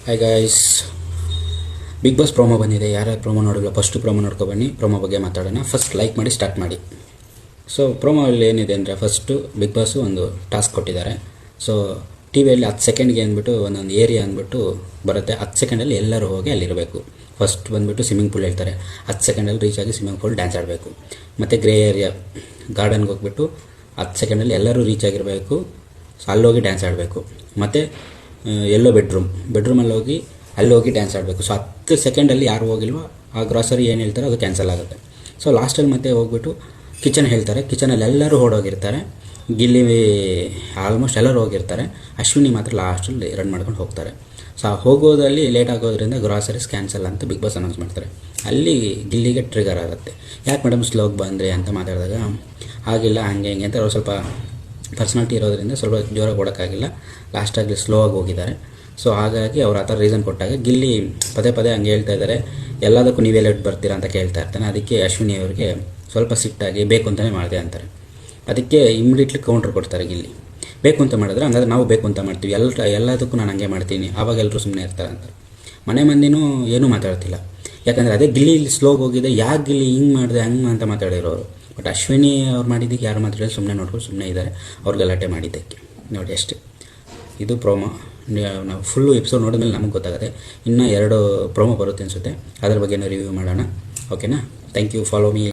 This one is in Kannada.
Hi guys, Bigg Boss promo ಬಂದಿದೆ. ಯಾರ್ಯಾರು ಪ್ರೋಮೋ ನೋಡಿಲ್ಲ ಫಸ್ಟು ಪ್ರೋಮೋ ನೋಡ್ಕೊಬನ್ನಿ. ಪ್ರೋಮೋ ಬಗ್ಗೆ ಮಾತಾಡೋಣ. ಫಸ್ಟ್ ಲೈಕ್ ಮಾಡಿ ಸ್ಟಾರ್ಟ್ ಮಾಡಿ. ಸೊ ಪ್ರೋಮೋಲ್ಲಿ ಏನಿದೆ ಅಂದರೆ, ಫಸ್ಟು ಬಿಗ್ ಬಾಸು ಒಂದು ಟಾಸ್ಕ್ ಕೊಟ್ಟಿದ್ದಾರೆ. ಸೊ ಟಿ ವಿಯಲ್ಲಿ 10 ಸೆಕೆಂಡ್ಗೆ ಅಂದ್ಬಿಟ್ಟು ಒಂದೊಂದು ಏರಿಯಾ ಅಂದ್ಬಿಟ್ಟು ಬರುತ್ತೆ. 10 ಸೆಕೆಂಡಲ್ಲಿ ಎಲ್ಲರೂ ಹೋಗಿ ಅಲ್ಲಿರಬೇಕು. ಫಸ್ಟ್ ಬಂದುಬಿಟ್ಟು ಸ್ವಿಮ್ಮಿಂಗ್ ಪೂಲ್ ಹೇಳ್ತಾರೆ. 10 ಸೆಕೆಂಡಲ್ಲಿ ರೀಚ್ ಆಗಿ ಸ್ವಿಮ್ಮಿಂಗ್ ಪೂಲ್ ಡ್ಯಾನ್ಸ್ ಆಡಬೇಕು. ಮತ್ತು ಗ್ರೇ ಏರಿಯಾ ಗಾರ್ಡನ್ಗೆ ಹೋಗ್ಬಿಟ್ಟು 10 ಸೆಕೆಂಡಲ್ಲಿ ಎಲ್ಲರೂ ರೀಚ್ ಆಗಿರಬೇಕು. ಸೊ ಅಲ್ಲೋಗಿ ಡ್ಯಾನ್ಸ್ ಆಡಬೇಕು. ಮತ್ತು ಎಲ್ಲೋ ಬೆಡ್ರೂಮಲ್ಲಿ ಹೋಗಿ ಅಲ್ಲಿ ಹೋಗಿ ಡ್ಯಾನ್ಸ್ ಆಡಬೇಕು. ಸೊ 10 ಸೆಕೆಂಡಲ್ಲಿ ಯಾರು ಹೋಗಿಲ್ವೋ ಆ ಗ್ರಾಸರಿ ಏನು ಹೇಳ್ತಾರೋ ಅದು ಕ್ಯಾನ್ಸಲ್ ಆಗುತ್ತೆ. ಸೊ ಲಾಸ್ಟಲ್ಲಿ ಮತ್ತೆ ಹೋಗ್ಬಿಟ್ಟು ಕಿಚನ್ ಹೇಳ್ತಾರೆ. ಕಿಚನಲ್ಲಿ ಎಲ್ಲರೂ ಓಡೋಗಿರ್ತಾರೆ. ಗಿಲ್ಲಿ ಆಲ್ಮೋಸ್ಟ್ ಎಲ್ಲರೂ ಹೋಗಿರ್ತಾರೆ. ಅಶ್ವಿನಿ ಮಾತ್ರ ಲಾಸ್ಟಲ್ಲಿ ರನ್ ಮಾಡ್ಕೊಂಡು ಹೋಗ್ತಾರೆ. ಸೊ ಹೋಗೋದಲ್ಲಿ ಲೇಟ್ ಆಗೋದ್ರಿಂದ ಗ್ರಾಸರೀಸ್ ಕ್ಯಾನ್ಸಲ್ ಅಂತ ಬಿಗ್ ಬಾಸ್ ಅನೌನ್ಸ್ ಮಾಡ್ತಾರೆ. ಅಲ್ಲಿ ಗಿಲ್ಲಿಗೆ ಟ್ರಿಗರ್ ಆಗುತ್ತೆ. ಯಾಕೆ ಮೇಡಮ್ ಸ್ಲೋಗೆ ಬಂದರೆ ಅಂತ ಮಾತಾಡಿದಾಗ, ಆಗಿಲ್ಲ ಹಂಗೆ ಹಿಂಗೆ ಅಂತ ಅವ್ರು ಸ್ವಲ್ಪ ಪರ್ಸ್ನಾಲಿಟಿ ಇರೋದ್ರಿಂದ ಸ್ವಲ್ಪ ಜೋರಾಗಿ ಓಡೋಕ್ಕಾಗಿಲ್ಲ, ಲಾಸ್ಟಾಗಿ ಸ್ಲೋ ಆಗಿ ಹೋಗಿದ್ದಾರೆ. ಸೊ ಹಾಗಾಗಿ ಅವ್ರು ಆ ಥರ ರೀಸನ್ ಕೊಟ್ಟಾಗ ಗಿಲ್ಲಿ ಪದೇ ಹಂಗೆ ಹೇಳ್ತಾ ಇದ್ದಾರೆ. ಎಲ್ಲದಕ್ಕೂ ನೀವೆಲ್ಲ ಬರ್ತೀರಾ ಅಂತ ಕೇಳ್ತಾ ಇರ್ತಾನೆ. ಅದಕ್ಕೆ ಅಶ್ವಿನಿ ಅವರಿಗೆ ಸ್ವಲ್ಪ ಸಿಟ್ಟಾಗಿ ಬೇಕು ಅಂತಲೇ ಮಾಡಿದೆ ಅಂತಾರೆ. ಅದಕ್ಕೆ ಇಮಿಡಿಯೇಟ್ಲಿ ಕೌಂಟ್ರ್ ಕೊಡ್ತಾರೆ ಗಿಲ್ಲಿ. ಬೇಕು ಅಂತ ಮಾಡಿದ್ರೆ ಹಂಗಾದ್ರೆ ನಾವು ಬೇಕು ಅಂತ ಮಾಡ್ತೀವಿ, ಎಲ್ಲದಕ್ಕೂ ನಾನು ಹಂಗೆ ಮಾಡ್ತೀನಿ, ಆವಾಗ ಎಲ್ಲರೂ ಸುಮ್ಮನೆ ಇರ್ತಾರೆ ಅಂತಾರೆ. ಮನೆ ಮಂದಿನೂ ಏನೂ ಮಾತಾಡ್ತಿಲ್ಲ. ಯಾಕಂದರೆ ಅದೇ ಗಿಲ್ಲಿ ಸ್ಲೋಗೆ ಹೋಗಿದೆ, ಯಾಕೆ ಗಿಲ್ಲಿ ಹಿಂಗೆ ಮಾಡಿದೆ ಹಂಗೆ ಅಂತ ಮಾತಾಡಿರೋರು. ಬಟ್ ಅಶ್ವಿನಿ ಅವ್ರು ಮಾಡಿದ್ದಕ್ಕೆ ಯಾರು ಮಾತಾಡಿದ್ರೆ ಸುಮ್ಮನೆ ನೋಡ್ಕೊಂಡು ಸುಮ್ಮನೆ ಇದ್ದಾರೆ. ಅವ್ರು ಗಲಾಟೆ ಮಾಡಿದ್ದಕ್ಕೆ ನೋಡಿ ಅಷ್ಟೇ. ಇದು ಪ್ರೋಮೋ. ನಾವು ಫುಲ್ಲು ಎಪಿಸೋಡ್ ನೋಡಿದ್ಮೇಲೆ ನಮಗೆ ಗೊತ್ತಾಗುತ್ತೆ. ಇನ್ನೂ 2 ಪ್ರೋಮೋ ಬರುತ್ತೆ ಅನಿಸುತ್ತೆ. ಅದ್ರ ಬಗ್ಗೆನೂ ರಿವ್ಯೂ ಮಾಡೋಣ. ಓಕೆನಾ? Thank you. Follow me.